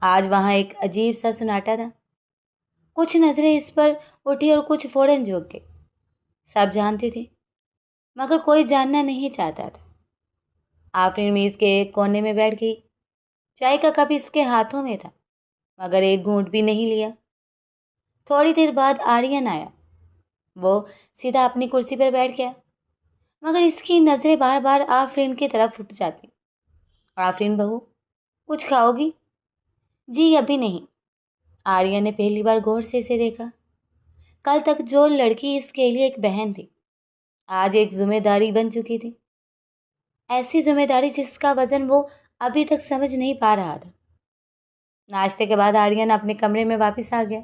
آج وہاں ایک عجیب سا سناٹا تھا۔ کچھ نظریں اس پر اٹھی اور کچھ فوراً جھک گئی۔ سب جانتے تھے مگر کوئی جاننا نہیں چاہتا تھا۔ آفرین میز کے ایک کونے میں بیٹھ گئی۔ چائے کا کپ اس کے ہاتھوں میں تھا مگر ایک گھونٹ بھی نہیں لیا۔ تھوڑی دیر بعد آرین آیا۔ وہ سیدھا اپنی کرسی پر بیٹھ گیا مگر اس کی نظریں بار بار آفرین کی طرف اٹھ جاتی۔ آفرین بہو، کچھ کھاؤ گی؟ جی ابھی نہیں۔ آرین نے پہلی بار غور سے اسے دیکھا۔ کل تک جو لڑکی اس کے لیے ایک بہن تھی آج ایک ذمہ داری بن چکی تھی۔ ایسی ذمہ داری جس کا وزن وہ ابھی تک سمجھ نہیں پا رہا تھا۔ ناشتے کے بعد آرین اپنے کمرے میں واپس آ گیا۔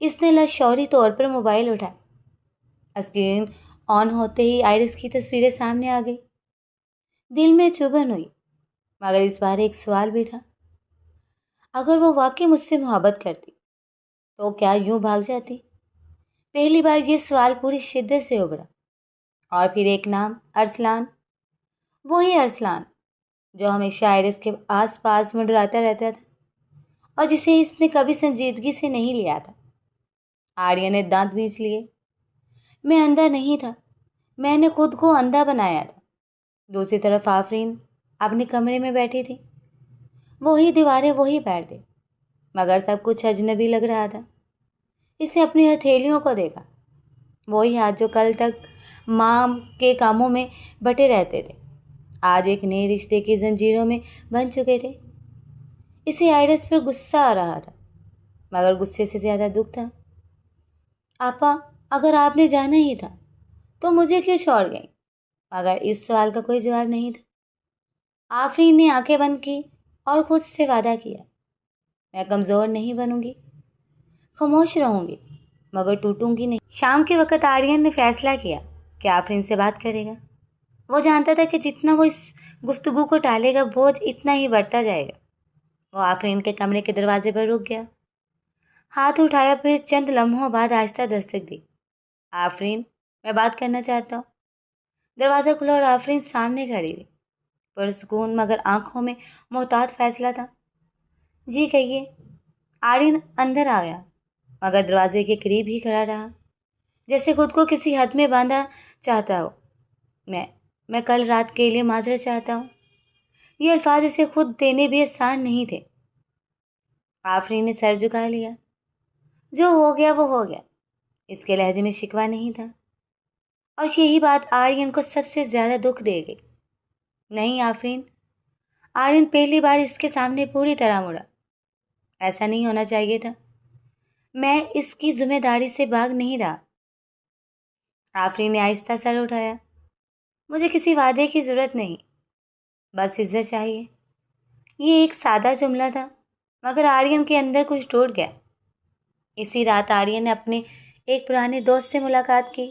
اس نے لاشعوری طور پر موبائل اٹھایا۔ اسکرین آن ہوتے ہی آئرس کی تصویریں سامنے آ گئی۔ دل میں چبھن ہوئی مگر اس بار ایک سوال بھی تھا۔ اگر وہ واقعی مجھ سے محبت کرتی تو کیا یوں بھاگ جاتی؟ پہلی بار یہ سوال پوری شدت سے ابھرا۔ اور پھر ایک نام، ارسلان۔ وہی ارسلان جو ہمیشہ آئرس کے آس پاس منڈراتا رہتا تھا اور جسے اس نے کبھی سنجیدگی سے نہیں لیا تھا۔ آرین نے دانت بیچ لیے۔ میں اندھا نہیں تھا، میں نے خود کو اندھا بنایا تھا۔ دوسری طرف آفرین اپنے کمرے میں بیٹھی تھی۔ وہی دیواریں، وہی پردے مگر سب کچھ اجنبی لگ رہا تھا۔ اس نے اپنی ہتھیلیوں کو دیکھا، وہی ہاتھ جو کل تک ماں کے کاموں میں بٹے رہتے تھے آج ایک نئے رشتے کی زنجیروں میں بن چکے تھے۔ اسے آئرس پر غصہ آ رہا تھا مگر غصے سے زیادہ دکھ تھا۔ آپا، اگر آپ نے جانا ہی تھا تو مجھے کیوں چھوڑ گئی؟ مگر اس سوال کا کوئی جواب نہیں تھا۔ آفرین نے آنکھیں بند کی اور خود سے وعدہ کیا، میں کمزور نہیں بنوں گی، خاموش رہوں گی مگر ٹوٹوں گی نہیں۔ شام کے وقت آرین نے فیصلہ کیا کہ آفرین سے بات کرے گا۔ وہ جانتا تھا کہ جتنا وہ اس گفتگو کو ٹالے گا بوجھ اتنا ہی بڑھتا جائے گا۔ وہ آفرین کے کمرے کے دروازے پر رک گیا، ہاتھ اٹھایا، پھر چند لمحوں بعد آہستہ دستک دی۔ آفرین، میں بات کرنا چاہتا ہوں۔ دروازہ کھلا اور آفرین سامنے کھڑی تھی، پرسکون مگر آنکھوں میں محتاط فیصلہ تھا۔ جی کہیے۔ آرین اندر آ گیا مگر دروازے کے قریب ہی کھڑا رہا، جیسے خود کو کسی حد میں باندھا چاہتا ہو۔ میں کل رات کے لیے معذرت چاہتا ہوں۔ یہ الفاظ اسے خود دینے بھی آسان نہیں تھے۔ آفرین نے سر جھکا لیا۔ جو ہو گیا وہ ہو گیا۔ اس کے لہجے میں شکوہ نہیں تھا اور یہی بات آرین کو سب سے زیادہ دکھ دے گئی۔ نہیں آفرین۔ آرین پہلی بار اس کے سامنے پوری طرح مڑا۔ ایسا نہیں ہونا چاہیے تھا۔ میں اس کی ذمہ داری سے بھاگ نہیں رہا۔ آفرین نے آہستہ سر اٹھایا۔ مجھے کسی وعدے کی ضرورت نہیں، بس عزت چاہیے۔ یہ ایک سادہ جملہ تھا مگر آرین کے اندر کچھ ٹوٹ گیا۔ اسی رات آرین نے اپنے ایک پرانے دوست سے ملاقات کی۔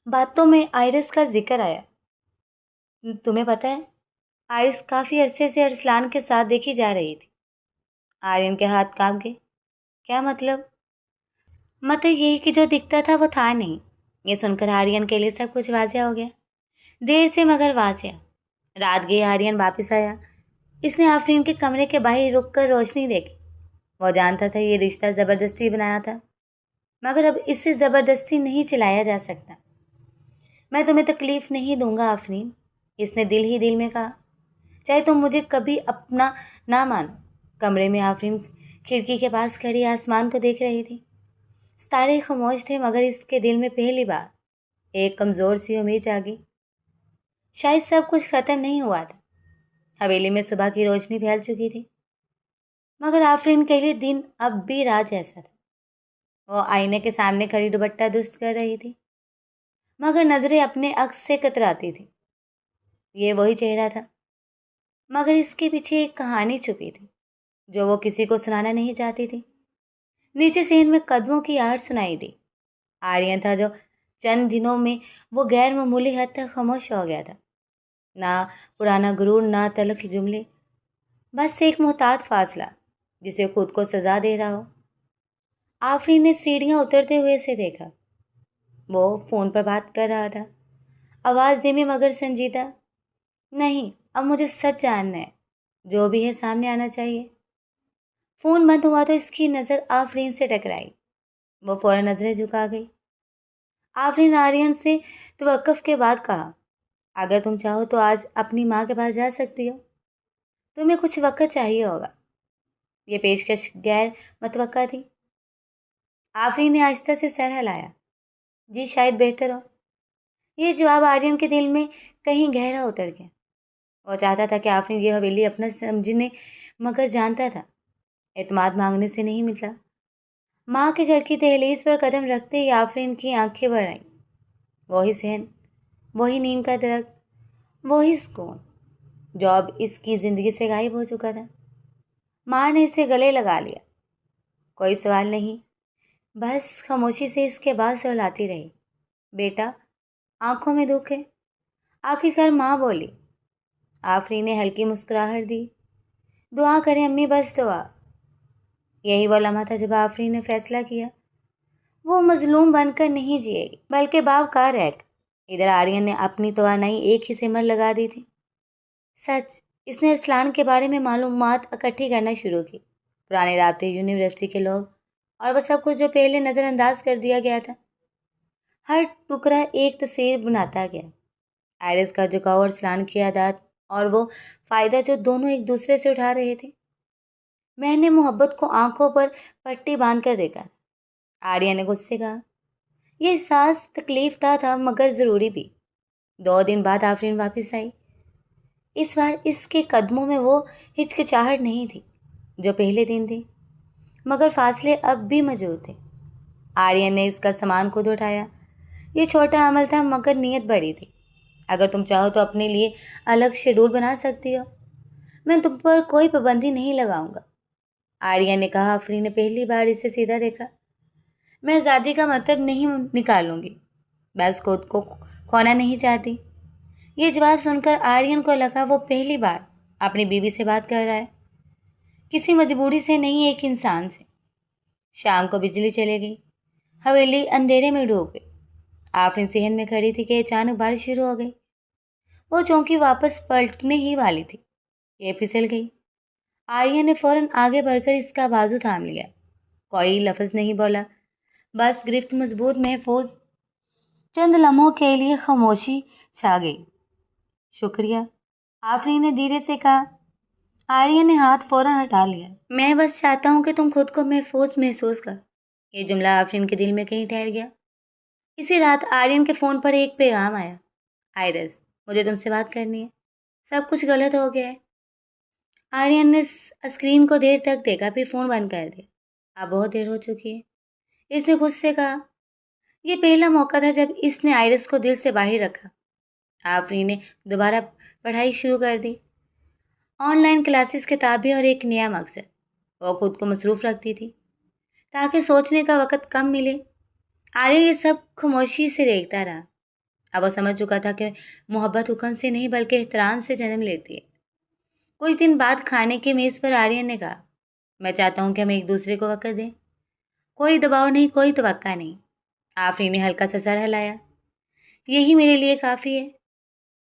باتوں میں آئرس کا ذکر آیا۔ تمہیں پتہ ہے، آئرس کافی عرصے سے ارسلان کے ساتھ دیکھی جا رہی تھی۔ آرین کے ہاتھ کانپ گئے۔ کیا مطلب؟ مطلب یہی کہ جو دکھتا تھا وہ تھا نہیں۔ یہ سن کر آرین کے لیے سب کچھ واضح ہو گیا، دیر سے مگر واضح۔ رات گئی، آرین واپس آیا۔ اس نے آفرین کے کمرے کے باہر رک کر روشنی دیکھی۔ وہ جانتا تھا یہ رشتہ زبردستی بنایا تھا مگر اب اسے زبردستی نہیں چلایا جا سکتا۔ میں تمہیں تکلیف نہیں دوں گا آفرین، اس نے دل ہی دل میں کہا، چاہے تم مجھے کبھی اپنا نہ مانو۔ کمرے میں آفرین کھڑکی کے پاس کھڑی آسمان کو دیکھ رہی تھی۔ ستارے خاموش تھے مگر اس کے دل میں پہلی بار ایک کمزور سی امید جاگی۔ شاید سب کچھ ختم نہیں ہوا تھا۔ حویلی میں صبح کی روشنی پھیل چکی تھی مگر آفرین کے لیے دن اب بھی رات جیسا تھا۔ وہ آئینے کے سامنے کھڑی دوپٹہ درست کر رہی تھی مگر نظریں اپنے عکس سے کتراتی تھی۔ یہ وہی چہرہ تھا مگر اس کے پیچھے ایک کہانی چھپی تھی جو وہ کسی کو سنانا نہیں چاہتی تھی۔ نیچے صحن میں قدموں کی آہٹ سنائی دی۔ آرین تھا جو چند دنوں میں وہ غیر معمولی حد تک خاموش ہو گیا تھا۔ نہ پرانا غرور، نہ تلخ جملے، بس ایک محتاط فاصلہ جسے خود کو سزا دے رہا ہو۔ آفرین نے سیڑھیاں اترتے ہوئے اسے دیکھا۔ وہ فون پر بات کر رہا تھا، آواز دھیمی مگر سنجیدہ۔ نہیں، اب مجھے سچ جاننا ہے، جو بھی ہے سامنے آنا چاہیے۔ فون بند ہوا تو اس کی نظر آفرین سے ٹکرائی۔ وہ فوراً نظریں جھکا گئی۔ آفرین آرین سے توقف کے بعد کہا، اگر تم چاہو تو آج اپنی ماں کے پاس جا سکتی ہو، تمہیں کچھ وقت چاہیے ہوگا۔ یہ پیشکش غیر متوقع تھی۔ آفرین نے آہستہ سے سر ہلایا۔ جی شاید بہتر ہو۔ یہ جواب آرین کے دل میں کہیں گہرا اتر گیا۔ وہ چاہتا تھا کہ آفرین یہ حویلی اپنا سمجھنے، مگر جانتا تھا اعتماد مانگنے سے نہیں ملتا۔ ماں کے گھر کی دہلیز پر قدم رکھتے ہی آفرین کی آنکھیں بھر آئیں۔ وہی صحن، وہی نیم کا درخت، وہی سکون جو اب اس کی زندگی سے غائب ہو چکا تھا۔ ماں نے اسے گلے لگا لیا۔ کوئی سوال نہیں، بس خاموشی سے اس کے بعد سہلاتی رہی، بیٹا آنکھوں میں دکھ ہے۔ آخرکار ماں بولی۔ آفرین نے ہلکی مسکراہٹ دی۔ دعا کریں امی، بس دعا۔ یہی وہ لمحہ تھا جب آفرین نے فیصلہ کیا وہ مظلوم بن کر نہیں جیے گی بلکہ باوقار رہ کر۔ ادھر آرین نے اپنی توانائی ایک ہی سمت لگا دی تھی۔ سچ، اس نے ارسلان کے بارے میں معلومات اکٹھی کرنا شروع کی، پرانے رابطے، یونیورسٹی کے لوگ، اور وہ سب کچھ جو پہلے نظر انداز کر دیا گیا تھا۔ ہر ٹکڑا ایک تصویر بناتا گیا، آئرس کا جھکاؤ، ارسلان کی عادات، اور وہ فائدہ جو دونوں ایک دوسرے سے اٹھا رہے تھے۔ میں نے محبت کو آنکھوں پر پٹی باندھ کر دیکھا۔ آریہ نے غصے سے کہا۔ یہ احساس تکلیف دہ تھا مگر ضروری بھی۔ 2 دن بعد آفرین واپس آئی۔ اس بار اس کے قدموں میں وہ ہچکچاہٹ نہیں تھی جو پہلے دن تھی، مگر فاصلے اب بھی موجود تھے۔ آرین نے اس کا سامان خود اٹھایا۔ یہ چھوٹا عمل تھا مگر نیت بڑی تھی۔ اگر تم چاہو تو اپنے لیے الگ شیڈول بنا سکتی ہو، میں تم پر کوئی پابندی نہیں لگاؤں گا۔ آرین نے کہا۔ آفرین نے پہلی بار اسے سیدھا دیکھا۔ میں آزادی کا مطلب نہیں نکالوں گی، بس خود کو کھونا نہیں چاہتی۔ یہ جواب سن کر آرین کو لگا وہ پہلی بار اپنی بیوی سے بات کر رہا ہے، کسی مجبوری سے نہیں، ایک انسان سے۔ شام کو بجلی چلے گئی، حویلی اندھیرے میں ڈوب گئی۔ آفرین صحن میں کھڑی تھی کہ اچانک بارش شروع ہو گئی۔ وہ چونکہ واپس پلٹنے ہی والی تھی، یہ پھسل گئی۔ آرین نے فوراً آگے بڑھ کر اس کا بازو تھام لیا۔ کوئی لفظ نہیں بولا، بس گرفت مضبوط، محفوظ۔ چند لمحوں کے لیے خاموشی چھا گئی۔ شکریہ، آفرین نے دھیرے سے کہا۔ آرین نے ہاتھ فوراً ہٹا لیا۔ میں بس چاہتا ہوں کہ تم خود کو محفوظ محسوس کر۔ یہ جملہ آفرین کے دل میں کہیں ٹھہر گیا۔ اسی رات آرین کے فون پر ایک پیغام آیا۔ آئرس، مجھے تم سے بات کرنی ہے، سب کچھ غلط ہو گیا ہے۔ آرین نے اسکرین کو دیر تک دیکھا، پھر فون بند کر دیا۔ اب بہت دیر ہو چکی ہے، اس نے خود سے کہا۔ یہ پہلا موقع تھا جب اس نے آئرس کو دل سے باہر رکھا۔ آفرین نے دوبارہ پڑھائی شروع کر دی، آن لائن کلاسز، کتابیں اور ایک نیا مقصد۔ وہ خود کو مصروف رکھتی تھی تاکہ سوچنے کا وقت کم ملے۔ آرین یہ سب خاموشی سے دیکھتا رہا۔ اب وہ سمجھ چکا تھا کہ محبت حکم سے نہیں بلکہ احترام سے جنم لیتی ہے۔ کچھ دن بعد کھانے کی میز پر آرین نے کہا، میں چاہتا ہوں کہ ہم ایک دوسرے کو وقت دیں، کوئی دباؤ نہیں، کوئی توقع نہیں۔ آفرین نے ہلکا سا سر ہلایا۔ یہی میرے لیے کافی ہے۔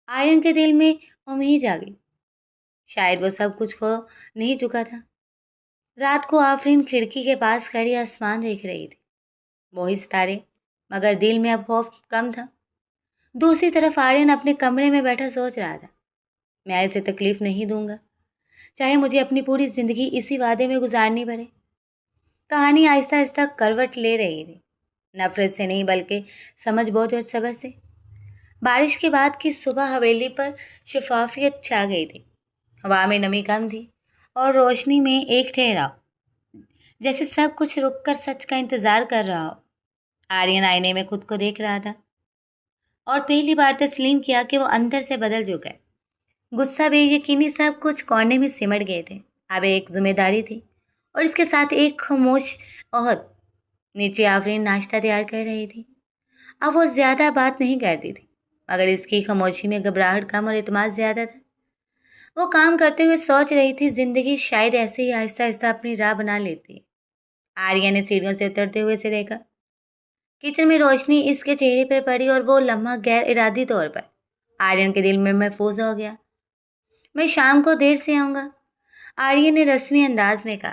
آرین کے دل میں امید جاگی، شاید وہ سب کچھ کھو نہیں چکا تھا۔ رات کو آفرین کھڑکی کے پاس کھڑی آسمان دیکھ رہی تھی، وہی ستارے، مگر دل میں اب خوف کم تھا۔ دوسری طرف آرین اپنے کمرے میں بیٹھا سوچ رہا تھا، میں اسے تکلیف نہیں دوں گا، چاہے مجھے اپنی پوری زندگی اسی وعدے میں گزارنی پڑے۔ کہانی آہستہ آہستہ کروٹ لے رہی تھی، نفرت سے نہیں بلکہ سمجھ بوجھ اور صبر سے۔ بارش کے بعد کی صبح حویلی پر شفافیت چھا گئی تھی، ہوا میں نمی کم تھی اور روشنی میں ایک ٹھہراؤ، جیسے سب کچھ رک کر سچ کا انتظار کر رہا ہو۔ آرین آئینے میں خود کو دیکھ رہا تھا اور پہلی بار تسلیم کیا کہ وہ اندر سے بدل چکا ہے۔ غصہ، بے یقینی، سب کچھ کونے میں سمٹ گئے تھے۔ اب ایک ذمہ داری تھی اور اس کے ساتھ ایک خاموش عہد۔ نیچے آفرین ناشتہ تیار کر رہی تھی۔ اب وہ زیادہ بات نہیں کرتی تھی مگر اس کی خاموشی میں گھبراہٹ کم اور اعتماد زیادہ تھا۔ وہ کام کرتے ہوئے سوچ رہی تھی، زندگی شاید ایسے ہی آہستہ آہستہ اپنی راہ بنا لیتی ہے۔ آریہ نے سیڑھیوں سے اترتے ہوئے اسے دیکھا۔ کچن میں روشنی اس کے چہرے پر پڑی اور وہ لمحہ غیر ارادی طور پر آرین کے دل میں محفوظ ہو گیا۔ میں شام کو دیر سے آؤں گا، آرین نے رسمی انداز میں کہا۔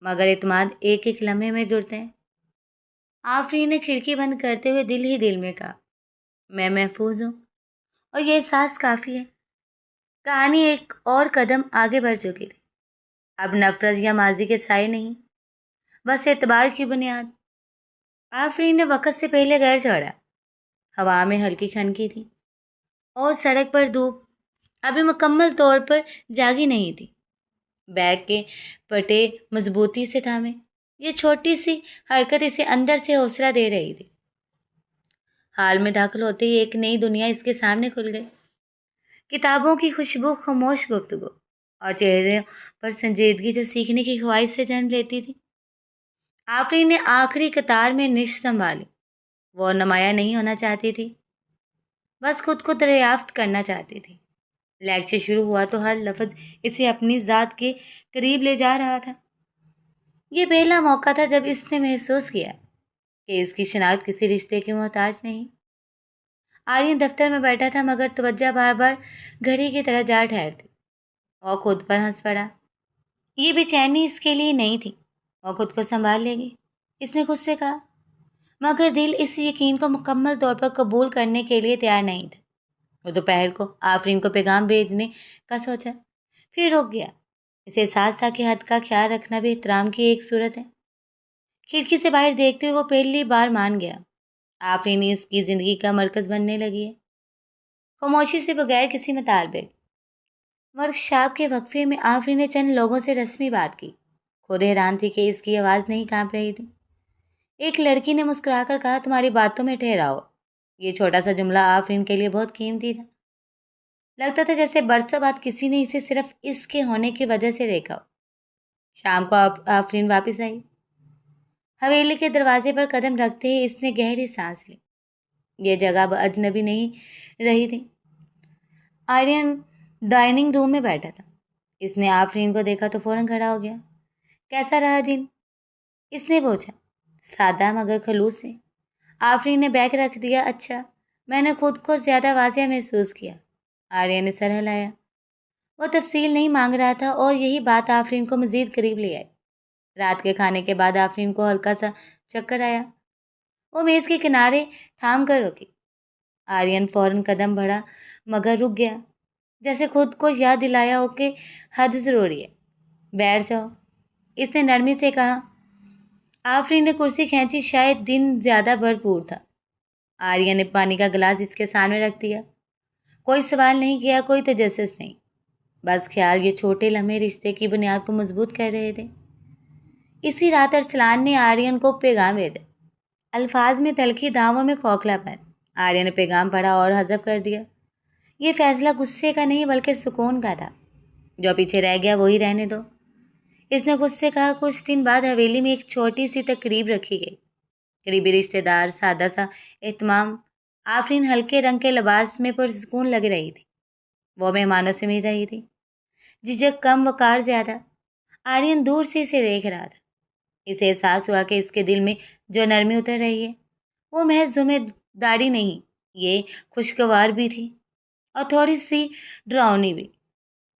مگر اعتماد ایک ایک لمحے میں جڑتے ہیں۔ آفرین نے کھڑکی بند کرتے ہوئے دل ہی دل میں کہا، میں محفوظ ہوں اور یہ احساس کافی ہے۔ کہانی ایک اور قدم آگے بڑھ چکی تھی۔ اب نفرت یا ماضی کے سائے نہیں، بس اعتبار کی بنیاد۔ آفرین نے وقت سے پہلے گھر چھوڑا۔ ہوا میں ہلکی کھنکی تھی اور سڑک پر دھوپ ابھی مکمل طور پر جاگی نہیں تھی۔ بیگ کے پٹے مضبوطی سے تھامے، یہ چھوٹی سی حرکت اسے اندر سے حوصلہ دے رہی تھی۔ حال میں داخل ہوتے ہی ایک نئی دنیا اس کے سامنے کھل گئی۔ کتابوں کی خوشبو، خاموش گفتگو اور چہرے پر سنجیدگی جو سیکھنے کی خواہش سے جنم لیتی تھی۔ آفرین نے آخری قطار میں نشست سنبھالی۔ وہ نمایاں نہیں ہونا چاہتی تھی، بس خود کو دریافت کرنا چاہتی تھی۔ لیکچر شروع ہوا تو ہر لفظ اسے اپنی ذات کے قریب لے جا رہا تھا۔ یہ پہلا موقع تھا جب اس نے محسوس کیا کہ اس کی شناخت کسی رشتے کی محتاج نہیں۔ آرین دفتر میں بیٹھا تھا مگر توجہ بار بار گھڑی کی طرح جا ٹھہرتی۔ وہ خود پر ہنس پڑا۔ یہ بے چینی اس کے لیے نہیں تھی، وہ خود کو سنبھال لے گی، اس نے خود سے کہا، مگر دل اس یقین کو مکمل طور پر قبول کرنے کے لیے تیار نہیں تھا۔ وہ دوپہر کو آفرین کو پیغام بھیجنے کا سوچا، پھر رک گیا۔ اسے احساس تھا کہ حد کا خیال رکھنا بھی احترام کی ایک صورت ہے۔ کھڑکی سے باہر دیکھتے ہوئے وہ پہلی بار مان گیا، آفرین اس کی زندگی کا مرکز بننے لگی ہے۔ خاموشی سے بغیر کسی مطالبے ورکشاپ کے وقفے میں آفرین نے چند لوگوں سے رسمی بات کی۔ خود حیران تھی کہ اس کی آواز نہیں کانپ رہی تھی۔ ایک لڑکی نے مسکرا کر کہا، تمہاری باتوں میں ٹھہراؤ۔ یہ چھوٹا سا جملہ آفرین کے لیے بہت قیمتی تھا۔ لگتا تھا جیسے برسوں بعد کسی نے اسے صرف اس کے ہونے کی وجہ سے دیکھا ہو۔ شام کو آفرین واپس آئی۔ حویلی کے دروازے پر قدم رکھتے ہی اس نے گہری سانس لی۔ یہ جگہ اب اجنبی نہیں رہی تھی۔ آرین ڈائننگ روم میں بیٹھا تھا۔ اس نے آفرین کو دیکھا تو فوراً کھڑا ہو گیا۔ کیسا رہا دن؟ اس نے پوچھا، سادہ مگر خلوص سے۔ آفرین نے بیگ رکھ دیا۔ اچھا، میں نے خود کو زیادہ واضح محسوس کیا۔ آرین نے سر ہلایا۔ وہ تفصیل نہیں مانگ رہا تھا اور یہی بات آفرین کو مزید قریب لے آئی۔ رات کے کھانے کے بعد آفرین کو ہلکا سا چکر آیا۔ وہ میز کے کنارے تھام کر رکی۔ آرین فوراً قدم بڑھا مگر رک گیا، جیسے خود کو یاد دلایا ہو کہ حد ضروری ہے۔ بیٹھ جاؤ، اس نے نرمی سے کہا۔ آفرین نے کرسی کھینچی، شاید دن زیادہ بھرپور تھا۔ آرین نے پانی کا گلاس اس کے سامنے رکھ دیا۔ کوئی سوال نہیں کیا، کوئی تجسس نہیں، بس خیال۔ یہ چھوٹے لمحے رشتے کی بنیاد کو مضبوط کر رہے تھے۔ اسی رات ارسلان نے آرین کو پیغام بھیجا، الفاظ میں تلخی، دعووں میں کھوکھلا پن۔ آرین نے پیغام پڑھا اور حذف کر دیا۔ یہ فیصلہ غصے کا نہیں بلکہ سکون کا تھا۔ جو پیچھے رہ گیا وہی رہنے دو، اس نے خود سے کہا۔ کچھ دن بعد حویلی میں ایک چھوٹی سی تقریب رکھی گئی۔ قریبی رشتے دار، سادہ سا اہتمام۔ آفرین ہلکے رنگ کے لباس میں پرسکون لگ رہی تھی۔ وہ مہمانوں سے مل رہی تھی، جھجک کم، وقار زیادہ۔ آرین دور سے اسے دیکھ رہا تھا۔ اسے احساس ہوا کہ اس کے دل میں جو نرمی اتر رہی ہے وہ محض ذمہ داری نہیں، یہ خوشگوار بھی تھی اور تھوڑی سی ڈراؤنی بھی۔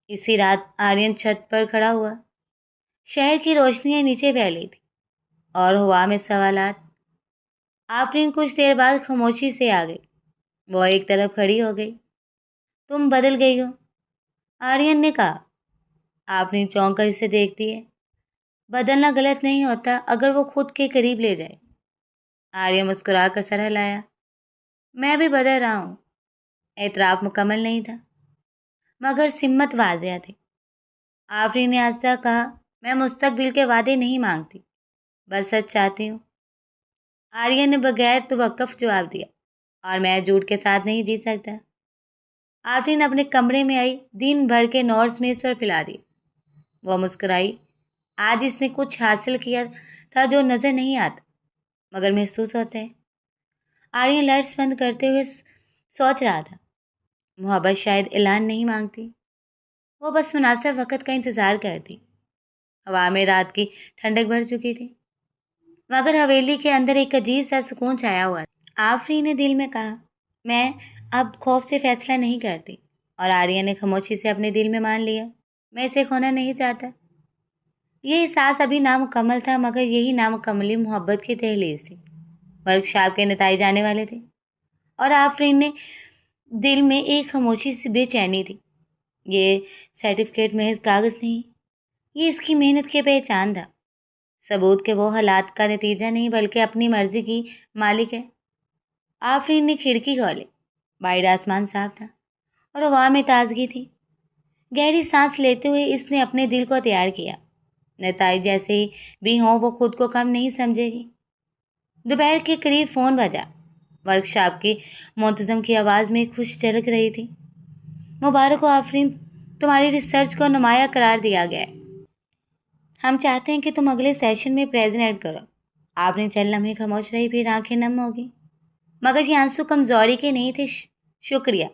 اسی رات آرین چھت پر کھڑا ہوا۔ شہر کی روشنیاں نیچے پھیلی تھی اور ہوا میں سوالات۔ آفرین کچھ دیر بعد خاموشی سے آ گئی۔ وہ ایک طرف کھڑی ہو گئی۔ تم بدل گئی ہو، آرین نے کہا۔ آفرین چونک کر اسے دیکھتی ہے۔ بدلنا غلط نہیں ہوتا اگر وہ خود کے قریب لے جائے۔ آرین مسکرا کر سر ہلایا۔ میں بھی بدل رہا ہوں۔ اعتراف مکمل نہیں تھا مگر سمت واضح تھی۔ آفرین نے آہستہ کہا، میں مستقبل کے وعدے نہیں مانگتی، بس سچ چاہتی ہوں۔ آرین نے بغیر توقف جواب دیا، اور میں جھوٹ کے ساتھ نہیں جی سکتا۔ آفرین اپنے کمرے میں آئی، دن بھر کے نوٹس میز پر پھیلا دیے۔ وہ مسکرائی۔ آج اس نے کچھ حاصل کیا تھا جو نظر نہیں آتا مگر محسوس ہوتا ہے۔ آرین لائٹس بند کرتے ہوئے سوچ رہا تھا، محبت شاید اعلان نہیں مانگتی، وہ بس مناسب وقت کا انتظار کرتی۔ ہوا میں رات کی ٹھنڈک بھر چکی تھی مگر حویلی کے اندر ایک عجیب سا سکون چھایا ہوا تھا۔ آفرین نے دل میں کہا، میں اب خوف سے فیصلہ نہیں کرتی، اور آرین نے خاموشی سے اپنے دل میں مان لیا، میں اسے کھونا نہیں چاہتا۔ یہ احساس ابھی نامکمل تھا، مگر یہی نامکملی محبت کی دہلیز تھی۔ ورکشاپ کے نتائج آنے والے تھے اور آفرین نے دل میں ایک خاموشی سی بے چینی تھی۔ یہ سرٹیفکیٹ محض کاغذ نہیں، یہ اس کی محنت کی پہچان تھا، ثبوت کہ وہ حالات کا نتیجہ نہیں بلکہ اپنی مرضی کی مالک ہے۔ آفرین نے کھڑکی کھولے۔ باہر آسمان صاف تھا اور ہوا میں تازگی تھی۔ گہری سانس لیتے ہوئے اس نے اپنے دل کو تیار کیا۔ نتائج جیسے ہی بھی ہوں وہ خود کو کم نہیں سمجھے گی۔ دوپہر کے قریب فون بجا۔ ورکشاپ کی منتظم کی آواز میں خوش جھلک رہی تھی۔ مبارک ہو آفرین، تمہاری ریسرچ کو نمایاں قرار دیا گیا ہے۔ ہم چاہتے ہیں کہ تم اگلے سیشن میں پریزنٹ کرو۔ آپ نے چند لمحے خاموش رہی، پھر آنکھیں نم ہوگی، مگر یہ آنسو کمزوری کے نہیں تھے۔ شکریہ،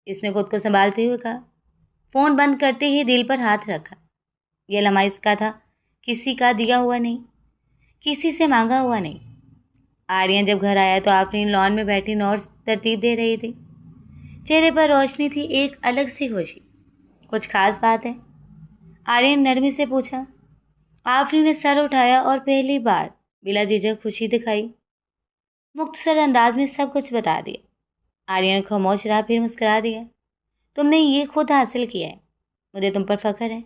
اس نے خود کو سنبھالتے ہوئے کہا۔ فون بند کرتے ہی دل پر ہاتھ رکھا۔ یہ لمحہ اس کا تھا، کسی کا دیا ہوا نہیں، کسی سے مانگا ہوا نہیں۔ آریان جب گھر آیا تو آفرین لان میں بیٹھی نوٹس ترتیب دے رہی تھی۔ چہرے پر روشنی تھی، ایک الگ سی خوشی۔ کچھ خاص بات ہے؟ آریان نرمی سے پوچھا۔ آفرین نے سر اٹھایا اور پہلی بار بلا جھجک خوشی دکھائی۔ مختصر انداز میں سب کچھ بتا دیا۔ آریان خاموش رہا، پھر مسکرا دیا۔ تم نے یہ خود حاصل کیا ہے، مجھے تم پر فخر ہے۔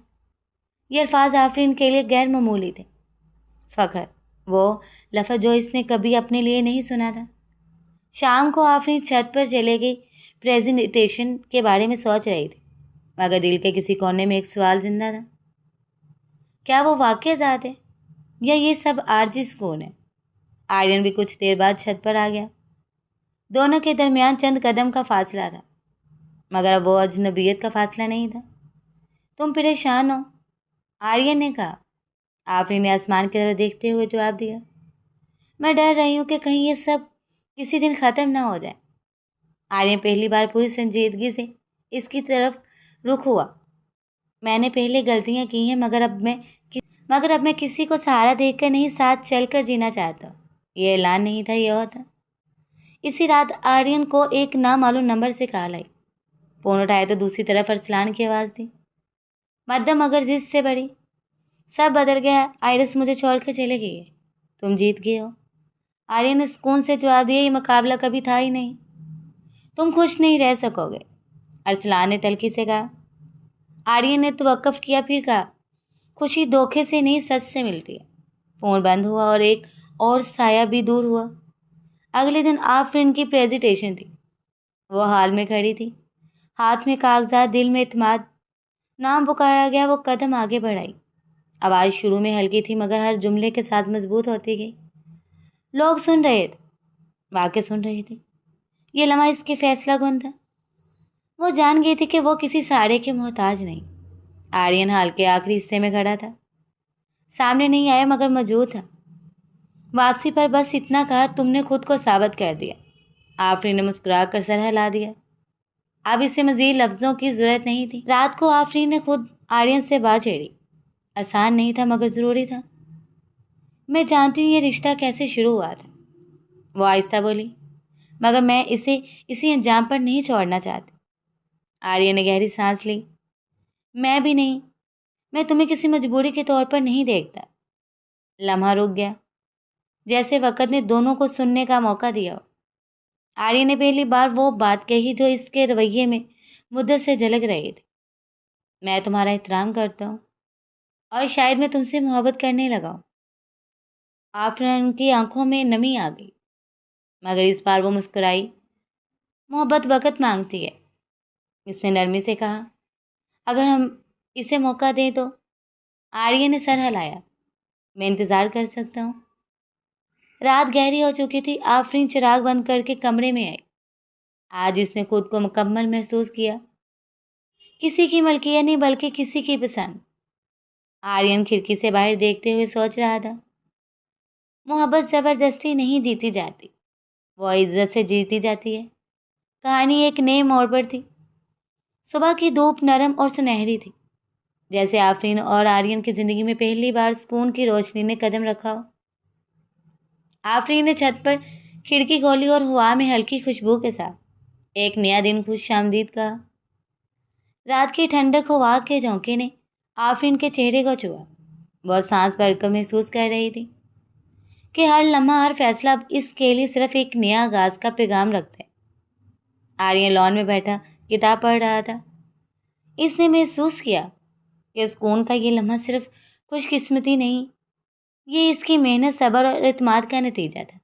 یہ الفاظ آفرین کے لیے غیر معمولی تھے۔ فخر، وہ لفظ جو اس نے کبھی اپنے لیے نہیں سنا تھا۔ شام کو آفرین چھت پر چلے گئی، پریزنٹیشن کے بارے میں سوچ رہی تھی، مگر دل کے کسی کونے میں ایک سوال زندہ تھا۔ کیا وہ واقعی آزاد ہے یا یہ سب عارضی سکون ہے؟ آریان بھی کچھ دیر بعد چھت پر آ گیا۔ دونوں کے درمیان چند قدم کا فاصلہ تھا، مگر اب وہ اجنبیت کا فاصلہ نہیں تھا۔ تم پریشان ہو؟ آریان نے کہا۔ آفرین نے آسمان کی طرف دیکھتے ہوئے جواب دیا۔ میں ڈر رہی ہوں کہ کہیں یہ سب کسی دن ختم نہ ہو جائے۔ آریان پہلی بار پوری سنجیدگی سے اس کی طرف رخ ہوا۔ میں نے پہلے غلطیاں کی ہیں، مگر اب میں کسی کو سہارا دیکھ کر نہیں، ساتھ چل کر جینا چاہتا ہوں۔ یہ اعلان نہیں تھا، یہ ہوتا۔ اسی رات آریان کو ایک نامعلوم نمبر سے کال آئی۔ فون اٹھایا تو دوسری طرف ارسلان کی آواز تھی، مدھم مگر ضد سے بڑی۔ سب بدل گیا، آئرس مجھے چھوڑ کر چلے گئی ہے، تم جیت گئے ہو۔ آریان نے سکون سے جواب دیا، یہ مقابلہ کبھی تھا ہی نہیں، تم خوش نہیں رہ سکو گے، ارسلان نے تلخی سے کہا۔ آریان نے توقف کیا، پھر کہا، خوشی دھوکے سے نہیں سچ سے ملتی ہے۔ فون بند ہوا اور ایک اور سایہ بھی دور ہوا۔ اگلے دن آفرین کی پریزنٹیشن تھی۔ وہ ہال میں کھڑی تھی، ہاتھ میں کاغذات، دل میں اعتماد۔ نام پکارا گیا، وہ قدم آگے بڑھائی۔ آواز شروع میں ہلکی تھی، مگر ہر جملے کے ساتھ مضبوط ہوتی گئی۔ لوگ سن رہے تھے، واقع سن رہے تھے۔ یہ لمحہ اس کے فیصلہ کن تھا۔ وہ جان گئی تھی کہ وہ کسی سہارے کے محتاج نہیں۔ آریان ہال کے آخری حصے میں کھڑا تھا، سامنے نہیں آیا مگر موجود تھا۔ واپسی پر بس اتنا کہا، تم نے خود کو ثابت کر دیا۔ آفرین نے مسکرا کر سر ہلا دیا۔ اب اسے مزید لفظوں کی ضرورت نہیں تھی۔ رات کو آفرین نے خود آریان سے بات چھیڑی۔ آسان نہیں تھا مگر ضروری تھا۔ میں جانتی ہوں یہ رشتہ کیسے شروع ہوا تھا، وہ آہستہ بولی، مگر میں اسے اسی انجام پر نہیں چھوڑنا چاہتی۔ آریان نے گہری سانس لی۔ میں بھی نہیں، میں تمہیں کسی مجبوری کے طور پر نہیں دیکھتا۔ لمحہ رک گیا، جیسے وقت نے دونوں کو سننے کا موقع دیا ہو۔ آریان نے پہلی بار وہ بات کہی جو اس کے رویے میں مدت سے جھلک رہی تھی۔ میں تمہارا احترام کرتا ہوں اور شاید میں تم سے محبت کرنے لگا ہوں۔ آفرین کی آنکھوں میں نمی آ گئی، مگر اس بار وہ مسکرائی۔ محبت وقت مانگتی ہے، اس نے نرمی سے کہا، اگر ہم اسے موقع دیں تو۔ آریان نے سر ہلایا۔ میں انتظار کر سکتا ہوں۔ رات گہری ہو چکی تھی۔ آفرین چراغ بند کر کے کمرے میں آئی۔ آج اس نے خود کو مکمل محسوس کیا، کسی کی ملکیت نہیں بلکہ کسی کی پسند۔ آریان کھڑکی سے باہر دیکھتے ہوئے سوچ رہا تھا، محبت زبردستی نہیں جیتی جاتی، وہ عزت سے جیتی جاتی ہے۔ کہانی ایک نئے موڑ پر تھی۔ صبح کی دھوپ نرم اور سنہری تھی، جیسے آفرین اور آریان کی زندگی میں پہلی بار سکون کی روشنی نے قدم رکھا ہو۔ آفرین نے چھت پر کھڑکی کھولی اور ہوا میں ہلکی خوشبو کے ساتھ ایک نیا دن خوش آمدید کہا۔ رات کی ٹھنڈک ہوا کے جھونکے نے آفرین کے چہرے کو چھوا۔ وہ سانس بھر کر محسوس کر رہی تھی کہ ہر لمحہ، ہر فیصلہ اب اس کے لیے صرف ایک نیا آغاز کا پیغام رکھتا ہے۔ آریان لان میں بیٹھا کتاب پڑھ رہا تھا۔ اس نے محسوس کیا کہ سکون کا یہ لمحہ صرف خوش قسمتی نہیں، یہ اس کی محنت، صبر اور اعتماد کا نتیجہ تھا۔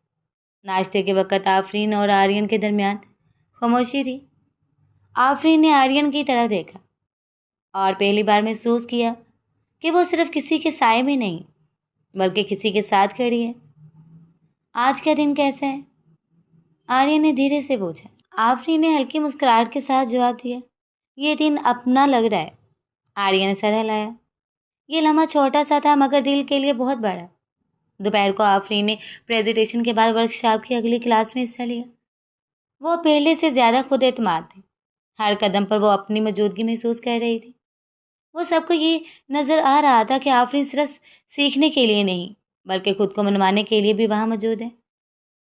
ناشتے کے وقت آفرین اور آریان کے درمیان خاموشی تھی۔ آفرین نے آریان کی طرف دیکھا اور پہلی بار محسوس کیا کہ وہ صرف کسی کے سائے میں نہیں بلکہ کسی کے ساتھ کھڑی ہے۔ آج کا دن کیسا ہے؟ آریان نے دھیرے سے پوچھا۔ آفرین نے ہلکی مسکراہٹ کے ساتھ جواب دیا، یہ دن اپنا لگ رہا ہے۔ آریان نے سر ہلایا۔ یہ لمحہ چھوٹا سا تھا مگر دل کے لیے بہت بڑا۔ دوپہر کو آفرین نے پریزنٹیشن کے بعد ورکشاپ کی اگلی کلاس میں حصہ لیا۔ وہ پہلے سے زیادہ خود اعتماد تھی۔ ہر قدم پر وہ اپنی موجودگی محسوس کر رہی تھی۔ وہ سب کو یہ نظر آ رہا تھا کہ آفرین صرف سیکھنے کے لیے نہیں بلکہ خود کو منوانے کے لیے بھی وہاں موجود ہے۔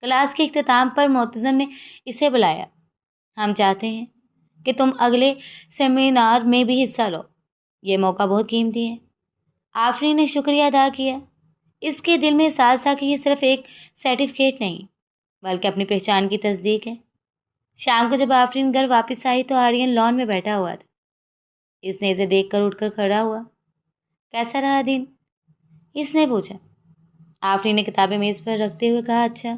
کلاس کے اختتام پر معتزم نے اسے بلایا۔ ہم چاہتے ہیں کہ تم اگلے سیمینار میں بھی حصہ لو، یہ موقع بہت قیمتی ہے۔ آفرین نے شکریہ ادا کیا۔ اس کے دل میں احساس تھا کہ یہ صرف ایک سرٹیفکیٹ نہیں بلکہ اپنی پہچان کی تصدیق ہے۔ شام کو جب آفرین گھر واپس آئی تو آریان لان میں بیٹھا ہوا تھا۔ اس نے اسے دیکھ کر اٹھ کر کھڑا ہوا۔ کیسا رہا دن؟ اس نے پوچھا۔ آفرین نے کتابیں میز پر رکھتے ہوئے کہا، اچھا،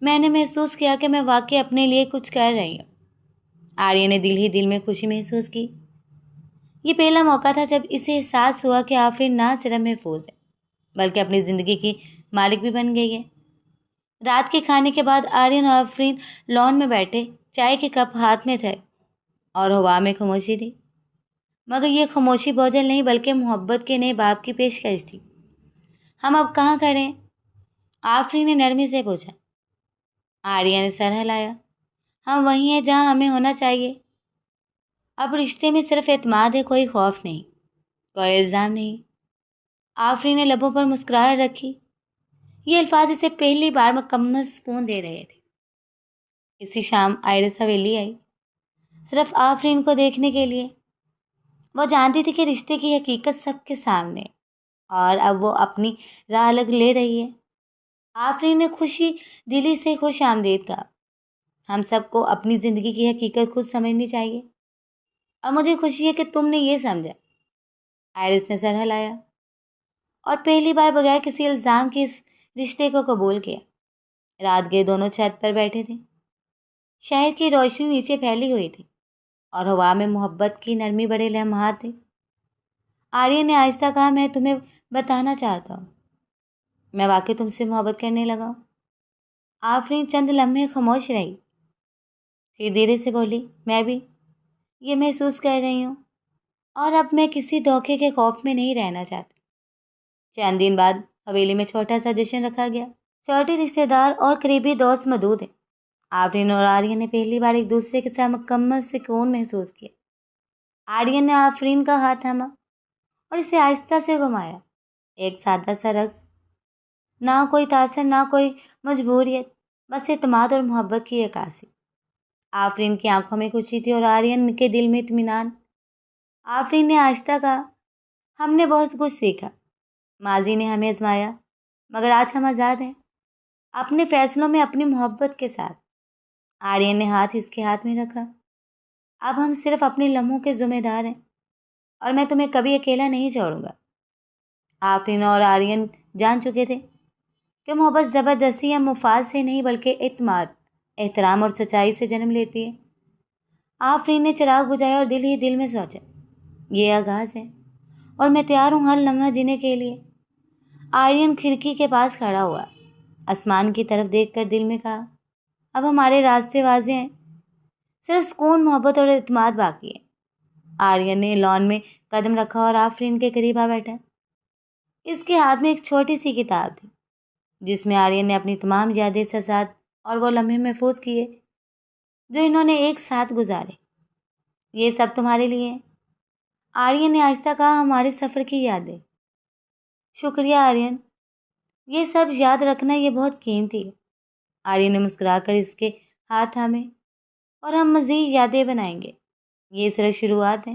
میں نے محسوس کیا کہ میں واقعی اپنے لیے کچھ کر رہی ہوں۔ آریان نے دل ہی دل میں خوشی محسوس کی۔ یہ پہلا موقع تھا جب اسے احساس ہوا کہ آفرین نہ صرف محفوظ ہے بلکہ اپنی زندگی کی مالک بھی بن گئی ہے۔ رات کے کھانے کے بعد آریان اور آفرین لان میں بیٹھے، چائے کے کپ ہاتھ میں تھے اور ہوا میں خاموشی تھی، مگر یہ خاموشی بوجھل نہیں بلکہ محبت کے نئے باب کی پیشکش تھی۔ ہم اب کہاں کھڑے ہیں؟ آفرین نے نرمی سے پوچھا۔ آریان نے سر ہلایا۔ ہم وہیں ہیں جہاں ہمیں ہونا چاہیے۔ اب رشتے میں صرف اعتماد ہے، کوئی خوف نہیں، کوئی الزام نہیں۔ آفرین نے لبوں پر مسکراہٹ رکھی۔ یہ الفاظ اسے پہلی بار مکمل سکون دے رہے تھے۔ اسی شام آئرس حویلی آئی، صرف آفرین کو دیکھنے کے لیے۔ وہ جانتی تھی کہ رشتے کی حقیقت سب کے سامنے اور اب وہ اپنی راہ الگ لے رہی ہے۔ آفرین نے خوشی دلی سے خوش آمدید کہا۔ ہم سب کو اپنی زندگی کی حقیقت خود سمجھنی چاہیے اور مجھے خوشی ہے کہ تم نے یہ سمجھا۔ آئرس نے سر ہلایا اور پہلی بار بغیر کسی الزام کے اس رشتے کو قبول کیا۔ رات گئے دونوں چھت پر بیٹھے تھے۔ شہر کی روشنی نیچے پھیلی ہوئی تھی اور ہوا میں محبت کی نرمی بڑے لمحات تھے۔ آریان نے آہستہ کہا، میں تمہیں بتانا چاہتا ہوں، میں واقعی تم سے محبت کرنے لگا ہوں۔ آفرین چند لمحے خاموش رہی، پھر دھیرے سے بولی، میں بھی یہ محسوس کر رہی ہوں اور اب میں کسی دھوکے کے خوف میں نہیں رہنا چاہتی۔ چند دن بعد حویلی میں چھوٹا سا جشن رکھا گیا۔ چھوٹے رشتے دار اور قریبی دوست موجود ہیں۔ آفرین اور آریان نے پہلی بار ایک دوسرے کے ساتھ مکمل سکون محسوس کیا۔ آریان نے آفرین کا ہاتھ تھاما اور اسے آہستہ سے گھمایا۔ ایک سادہ سا رقص، نہ کوئی تاثر، نہ کوئی مجبوریت، بس اعتماد اور محبت کی عکاسی۔ آفرین کی آنکھوں میں خوشی تھی اور آریان کے دل میں اطمینان۔ آفرین نے آہستہ کہا، ہم نے بہت کچھ سیکھا، ماضی نے ہمیں آزمایا، مگر آج ہم آزاد ہیں، اپنے فیصلوں میں، اپنی محبت کے ساتھ۔ آریان نے ہاتھ اس کے ہاتھ میں رکھا۔ اب ہم صرف اپنے لمحوں کے ذمہ دار ہیں اور میں تمہیں کبھی اکیلا نہیں چھوڑوں گا۔ آفرین اور آریان جان چکے تھے کہ محبت زبردستی یا مفاد سے نہیں بلکہ اعتماد، احترام اور سچائی سے جنم لیتی ہے۔ آفرین نے چراغ بجھایا اور دل ہی دل میں سوچا، یہ آغاز ہے اور میں تیار ہوں ہر لمحہ جینے کے لیے۔ آریان کھڑکی کے پاس کھڑا ہوا، آسمان کی طرف دیکھ کر دل میں کہا، اب ہمارے راستے واضح ہیں، صرف سکون، محبت اور اعتماد باقی ہے۔ آریان نے لان میں قدم رکھا اور آفرین کے قریب آ بیٹھا۔ اس کے ہاتھ میں ایک چھوٹی سی کتاب تھی جس میں آریان نے اپنی تمام یادیں، احساسات اور وہ لمحے محفوظ کیے جو انہوں نے ایک ساتھ گزارے۔ یہ سب تمہارے لیے ہے، آریان نے آہستہ کہا، ہمارے سفر کی یادیں۔ شکریہ آریان، یہ سب یاد رکھنا یہ بہت قیمتی ہے۔ آریان نے مسکرا کر اس کے ہاتھ تھامے، اور ہم مزید یادیں بنائیں گے، یہ صرف شروعات ہے۔